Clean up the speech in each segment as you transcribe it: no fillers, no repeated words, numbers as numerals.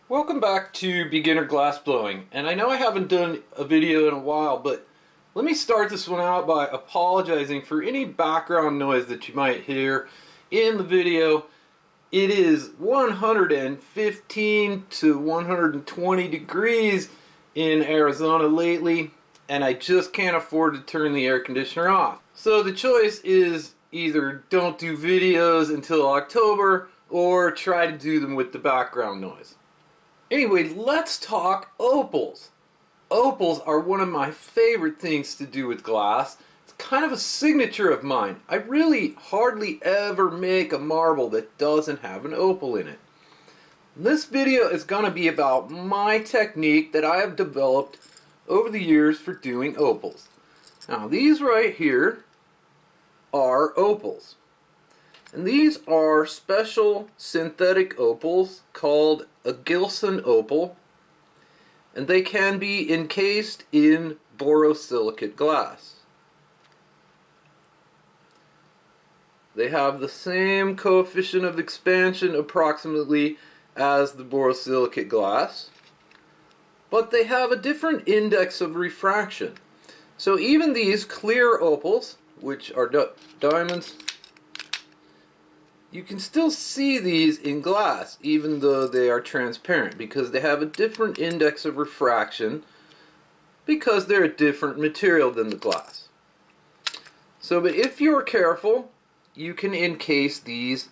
Welcome back to Beginner Glassblowing, and I know I haven't done a video in a while, but let me start this one out by apologizing for any background noise that you might hear in the video. It is 115 to 120 degrees in Arizona lately, and I just can't afford to turn the air conditioner off. So the choice is either don't do videos until October or try to do them with the background noise. Anyway, let's talk opals. Opals are one of my favorite things to do with glass. It's kind of a signature of mine. I really hardly ever make a marble that doesn't have an opal in it. This video is going to be about my technique that I have developed over the years for doing opals. Now these right here are opals. And these are special synthetic opals called a Gilson opal, and they can be encased in borosilicate glass. They have the same coefficient of expansion approximately as the borosilicate glass, but they have a different index of refraction. So even these clear opals, which are diamonds, you can still see these in glass even though they are transparent because they have a different index of refraction because they're a different material than the glass. So, but if you're careful, you can encase these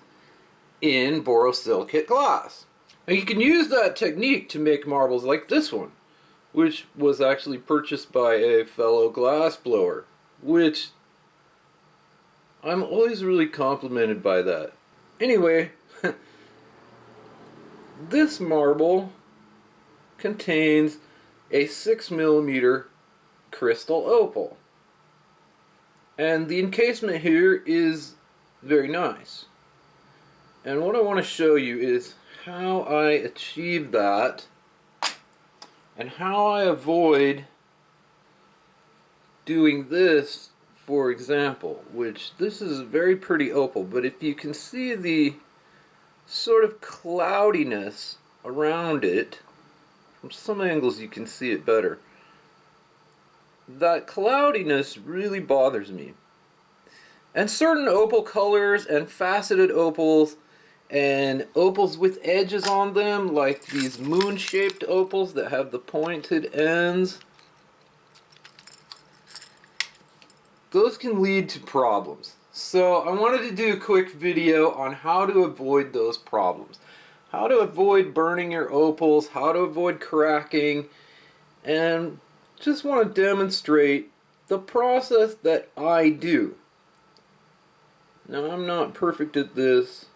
in borosilicate glass. Now you can use that technique to make marbles like this one, which was actually purchased by a fellow glass blower, which I'm always really complimented by that. Anyway, this marble contains a 6mm crystal opal, and the encasement here is very nice. And what I want to show you is how I achieve that and how I avoid doing this. For example, which this is a very pretty opal, but if you can see the sort of cloudiness around it, from some angles you can see it better. That cloudiness really bothers me. And certain opal colors and faceted opals and opals with edges on them, like these moon-shaped opals that have the pointed ends, those can lead to problems. So I wanted to do a quick video on how to avoid those problems. How to avoid burning your opals, how to avoid cracking, and just want to demonstrate the process that I do. Now I'm not perfect at this,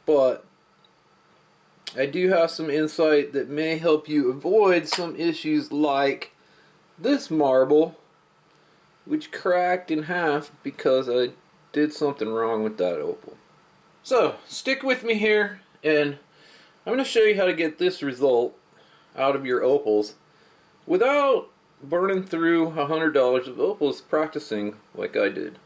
but I do have some insight that may help you avoid some issues like this marble, which cracked in half because I did something wrong with that opal. So stick with me here, and I'm going to show you how to get this result out of your opals without burning through $100 of opals practicing like I did.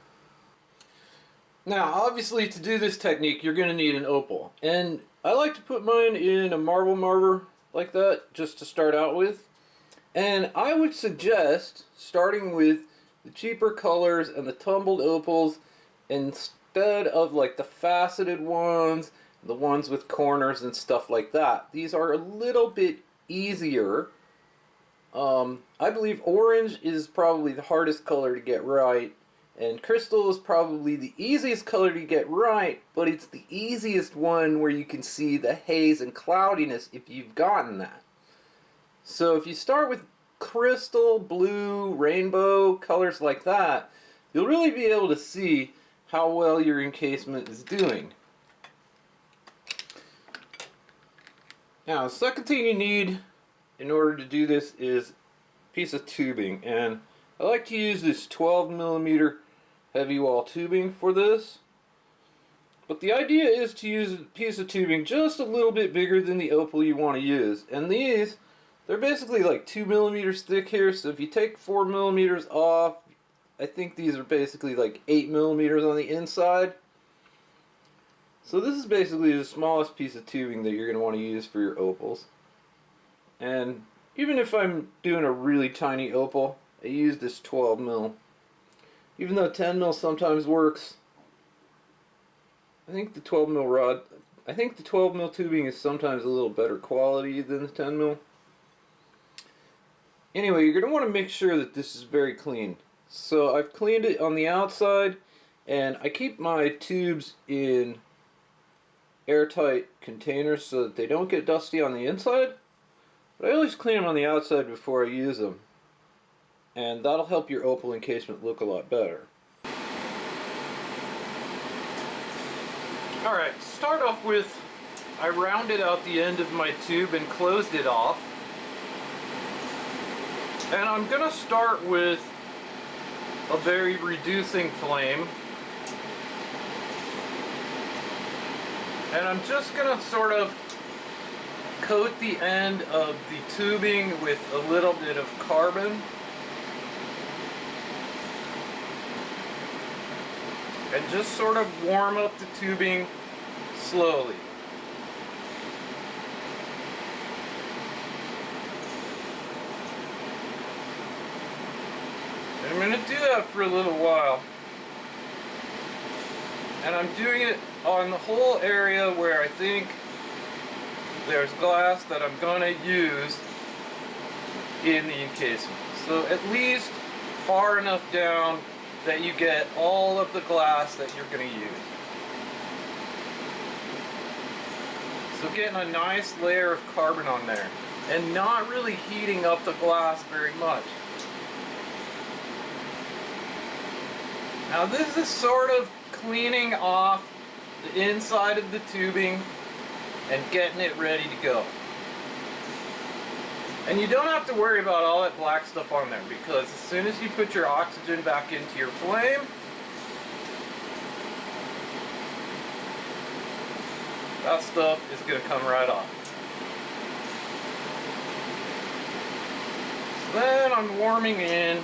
Now obviously to do this technique you're going to need an opal, and I like to put mine in a marble marver like that just to start out with. And I would suggest starting with the cheaper colors and the tumbled opals instead of like the faceted ones, the ones with corners and stuff like that. These are a little bit easier. I believe orange is probably the hardest color to get right, and crystal is probably the easiest color to get right, but it's the easiest one where you can see the haze and cloudiness if you've gotten that. So if you start with crystal, blue, rainbow, colors like that, you'll really be able to see how well your encasement is doing. Now the second thing you need in order to do this is a piece of tubing, and I like to use this 12mm heavy wall tubing for this. But the idea is to use a piece of tubing just a little bit bigger than the opal you want to use, and these, they're basically like 2mm thick here, so if you take 4mm off, I think these are basically like 8mm on the inside. So this is basically the smallest piece of tubing that you're going to want to use for your opals. And even if I'm doing a really tiny opal, I use this 12 mil. Even though 10 mil sometimes works, I think the 12 mil rod, I think the 12 mil tubing is sometimes a little better quality than the 10 mil. Anyway, you're going to want to make sure that this is very clean. So I've cleaned it on the outside, and I keep my tubes in airtight containers so that they don't get dusty on the inside. But I always clean them on the outside before I use them. And that'll help your opal encasement look a lot better. Alright, to start off with, I rounded out the end of my tube and closed it off. And I'm going to start with a very reducing flame. And I'm just going to sort of coat the end of the tubing with a little bit of carbon. And just sort of warm up the tubing slowly. And I'm going to do that for a little while. And I'm doing it on the whole area where I think there's glass that I'm going to use in the encasement. So at least far enough down that you get all of the glass that you're going to use. So getting a nice layer of carbon on there and not really heating up the glass very much. Now this is sort of cleaning off the inside of the tubing and getting it ready to go. And you don't have to worry about all that black stuff on there, because as soon as you put your oxygen back into your flame, that stuff is going to come right off. So then I'm warming in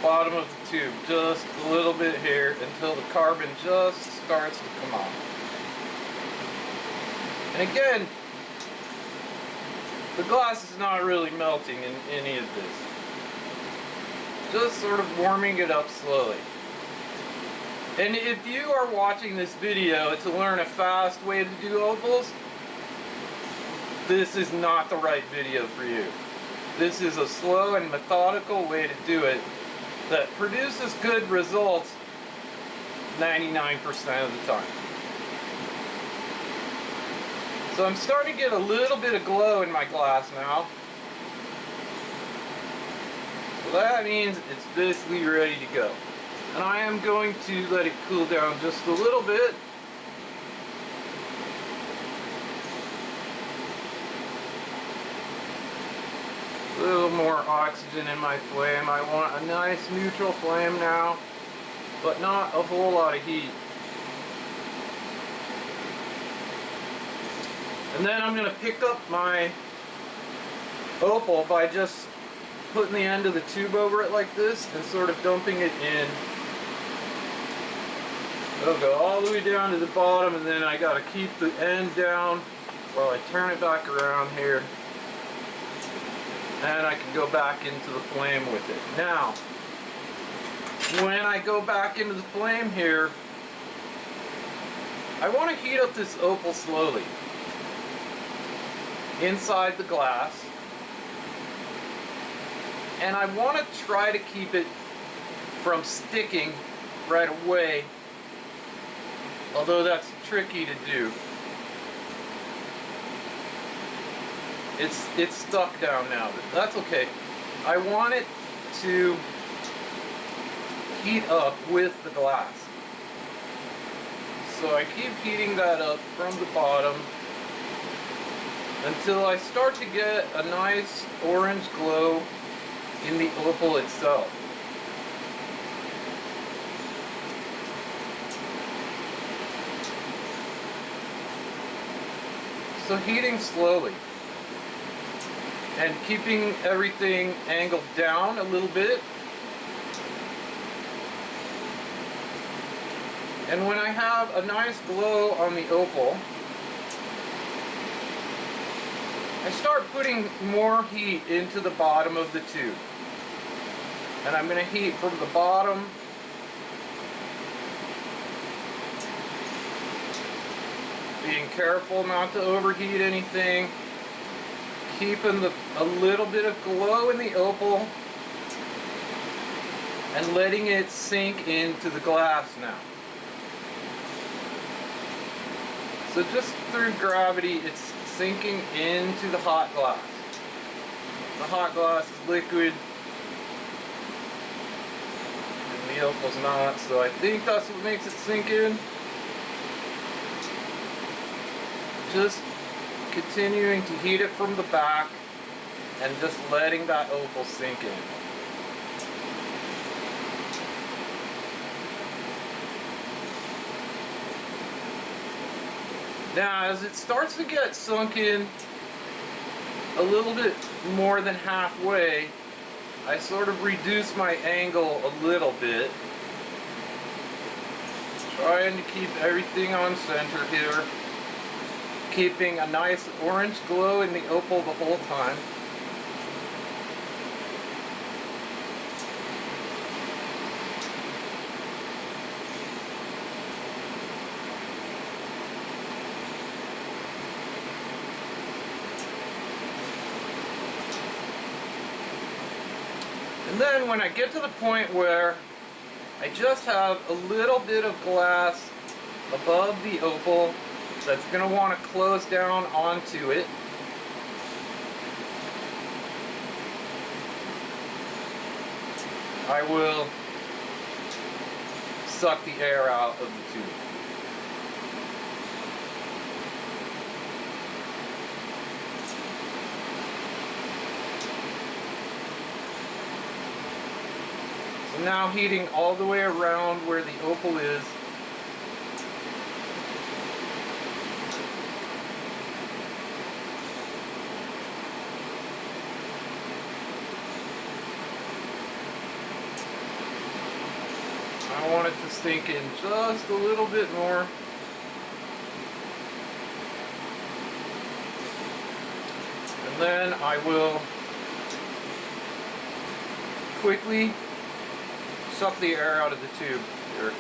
bottom of the tube just a little bit here until the carbon just starts to come off. And again, the glass is not really melting in any of this. Just sort of warming it up slowly. And if you are watching this video to learn a fast way to do opals, this is not the right video for you. This is a slow and methodical way to do it that produces good results 99% of the time. So I'm starting to get a little bit of glow in my glass now. So that means it's basically ready to go. And I am going to let it cool down just a little bit. A little more oxygen in my flame. I want a nice neutral flame now, but not a whole lot of heat. And then I'm going to pick up my opal by just putting the end of the tube over it like this and sort of dumping it in. It'll go all the way down to the bottom, and then I got to keep the end down while I turn it back around here. And I can go back into the flame with it. Now, when I go back into the flame here, I want to heat up this opal slowly inside the glass. And I want to try to keep it from sticking right away, although that's tricky to do. It's stuck down now, but that's okay. I want it to heat up with the glass. So I keep heating that up from the bottom until I start to get a nice orange glow in the opal itself. So heating slowly and keeping everything angled down a little bit. And when I have a nice glow on the opal, I start putting more heat into the bottom of the tube. And I'm going to heat from the bottom being careful not to overheat anything, keeping a little bit of glow in the opal and letting it sink into the glass now. So just through gravity, it's sinking into the hot glass. The hot glass is liquid and the opal's not, so I think that's what makes it sink in. Just continuing to heat it from the back and just letting that opal sink in. Now, as it starts to get sunk in a little bit more than halfway, I sort of reduce my angle a little bit, trying to keep everything on center here, keeping a nice orange glow in the opal the whole time. And then when I get to the point where I just have a little bit of glass above the opal that's going to want to close down onto it, I will suck the air out of the tube. So now heating all the way around where the opal is. I want it to sink in just a little bit more. And then I will quickly suck the air out of the tube here.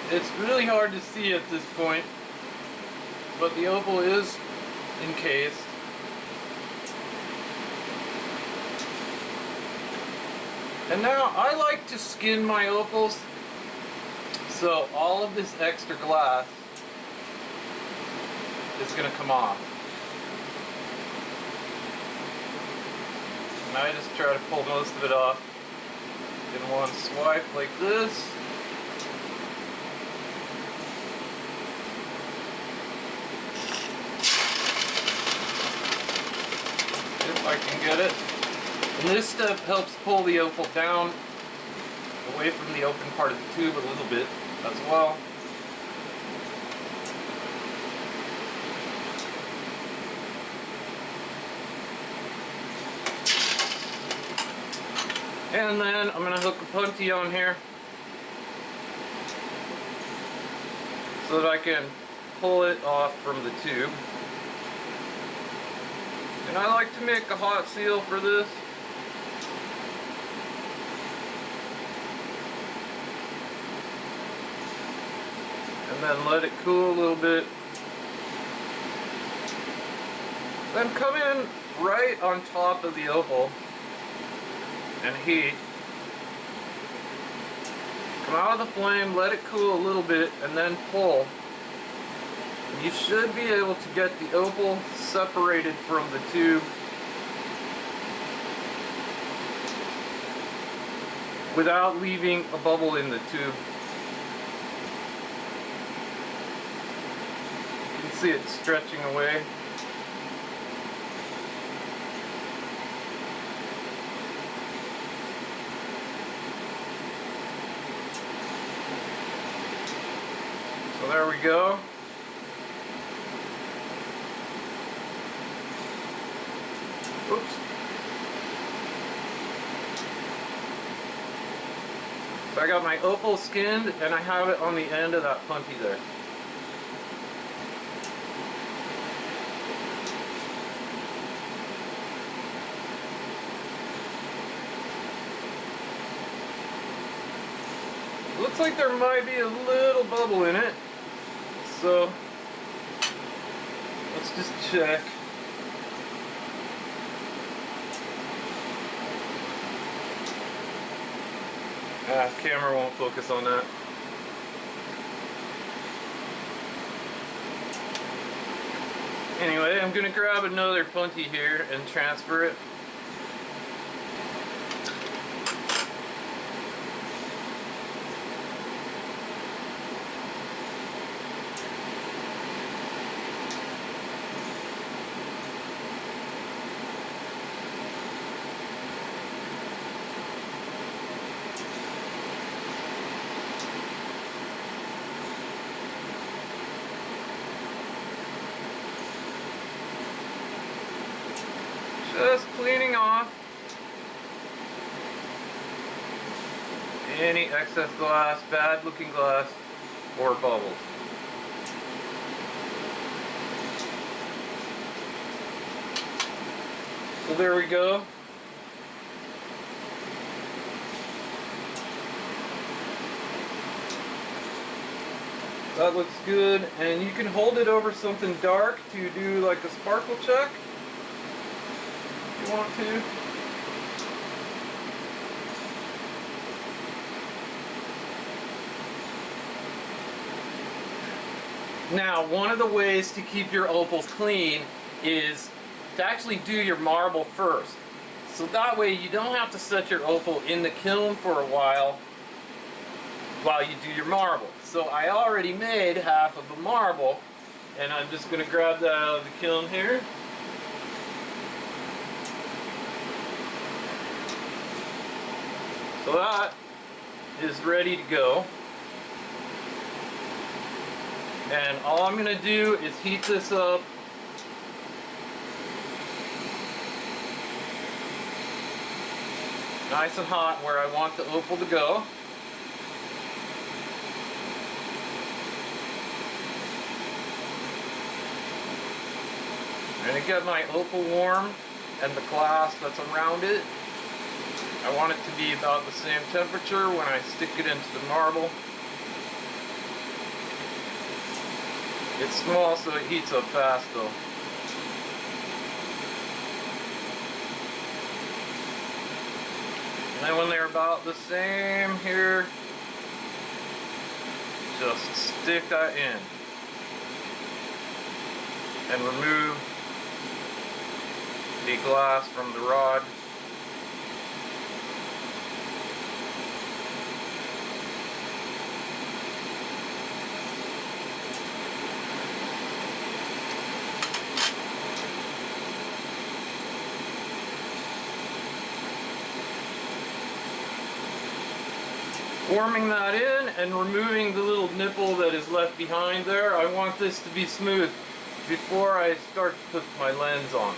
It's really hard to see at this point, but the opal is encased. And now I like to skin my opals, so all of this extra glass is going to come off. And I just try to pull most of it off in one swipe like this. I can get it. And this step helps pull the opal down away from the open part of the tube a little bit as well. And then I'm going to hook a punty on here so that I can pull it off from the tube. And I like to make a hot seal for this. And then let it cool a little bit. Then come in right on top of the opal and heat. Come out of the flame, let it cool a little bit, and then pull. You should be able to get the opal separated from the tube without leaving a bubble in the tube. You can see it stretching away. So there we go. Oops. So I got my opal skinned and I have it on the end of that punty there. Looks like there might be a little bubble in it, so let's just check. Camera won't focus on that. Anyway, I'm gonna grab another punty here and transfer it. Just cleaning off any excess glass, bad looking glass, or bubbles. So there we go. That looks good, and you can hold it over something dark to do like a sparkle check. Want to. Now, one of the ways to keep your opals clean is to actually do your marble first. So that way you don't have to set your opal in the kiln for a while you do your marble. So I already made half of a marble, and I'm just going to grab that out of the kiln here. So that is ready to go. And all I'm going to do is heat this up. Nice and hot where I want the opal to go. I'm going to get my opal warm and the glass that's around it. I want it to be about the same temperature when I stick it into the marble. It's small, so it heats up fast though. And then when they're about the same here, just stick that in and remove the glass from the rod. Warming that in and removing the little nipple that is left behind there. I want this to be smooth before I start to put my lens on,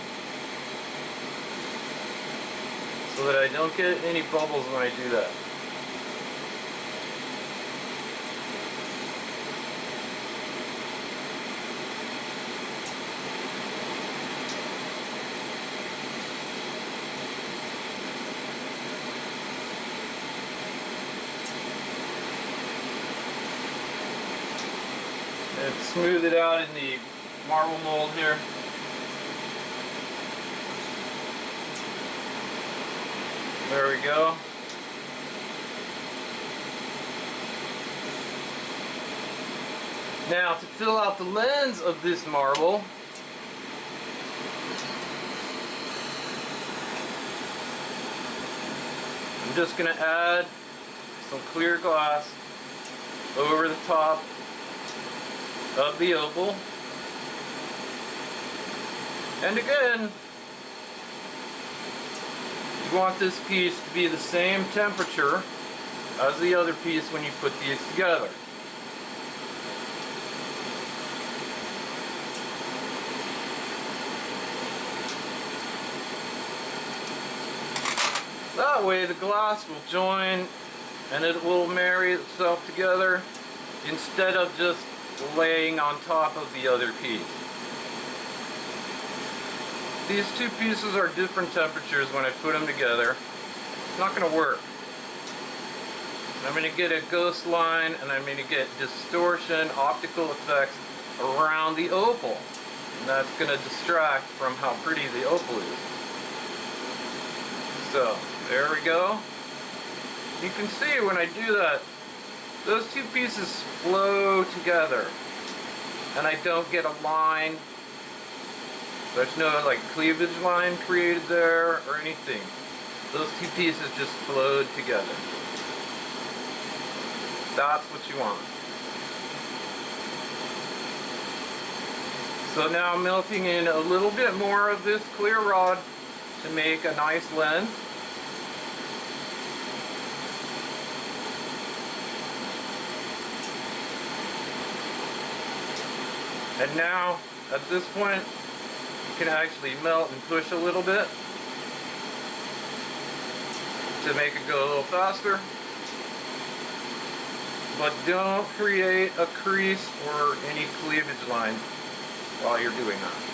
so that I don't get any bubbles when I do that. And smooth it out in the marble mold here. There we go. Now to fill out the lens of this marble, I'm just going to add some clear glass over the top of the opal. And again, you want this piece to be the same temperature as the other piece when you put these together. That way the glass will join and it will marry itself together instead of just laying on top of the other piece. These two pieces are different temperatures when I put them together. It's not going to work. I'm going to get a ghost line and I'm going to get distortion, optical effects around the opal. And that's going to distract from how pretty the opal is. So, there we go. You can see when I do that, those two pieces flow together. And I don't get a line. There's no like cleavage line created there or anything. Those two pieces just flowed together. That's what you want. So now I'm melting in a little bit more of this clear rod to make a nice lens. And now, at this point, you can actually melt and push a little bit to make it go a little faster. But don't create a crease or any cleavage line while you're doing that.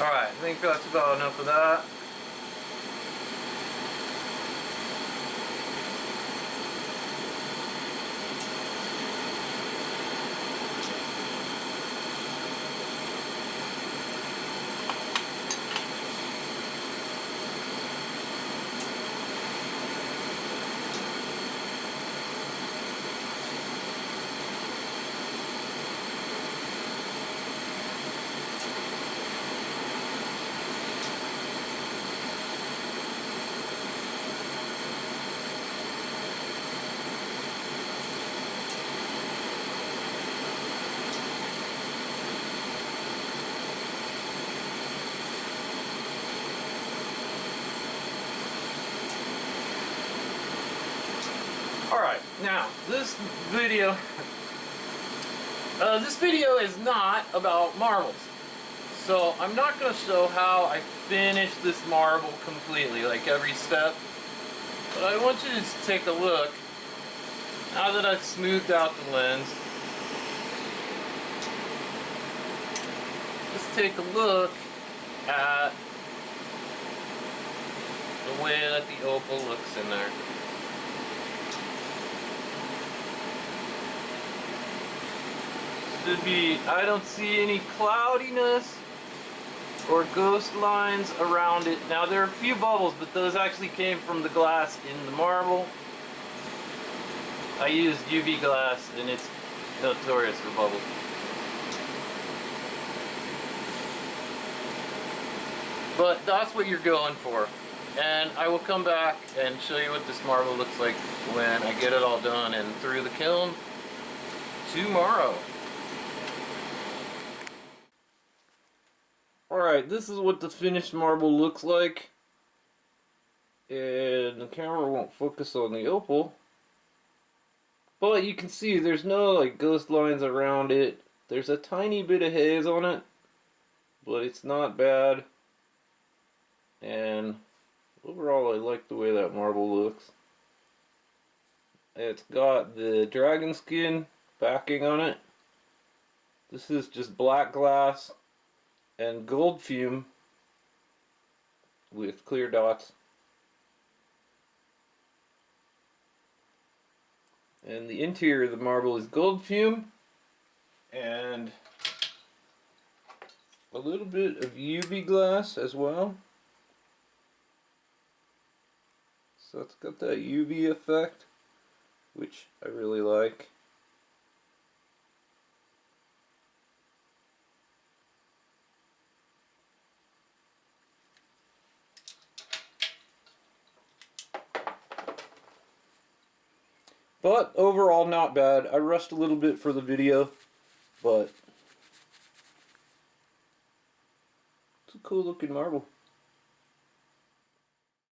Alright, I think that's about enough of that. Alright, now this video is not about marbles. So I'm not going to show how I finish this marble completely, like every step. But I want you to just take a look, now that I've smoothed out the lens, just take a look at the way that the opal looks in there. I don't see any cloudiness or ghost lines around it. Now there are a few bubbles, but those actually came from the glass in the marble. I used UV glass and it's notorious for bubbles. But that's what you're going for. And I will come back and show you what this marble looks like when I get it all done and through the kiln tomorrow. Alright, this is what the finished marble looks like. And the camera won't focus on the opal. But you can see there's no like ghost lines around it. There's a tiny bit of haze on it, but it's not bad. And overall I like the way that marble looks. It's got the dragon skin backing on it. This is just black glass and gold fume with clear dots. And the interior of the marble is gold fume and a little bit of UV glass as well. So it's got that UV effect, which I really like. But overall not bad. I rushed a little bit for the video, but it's a cool looking marble.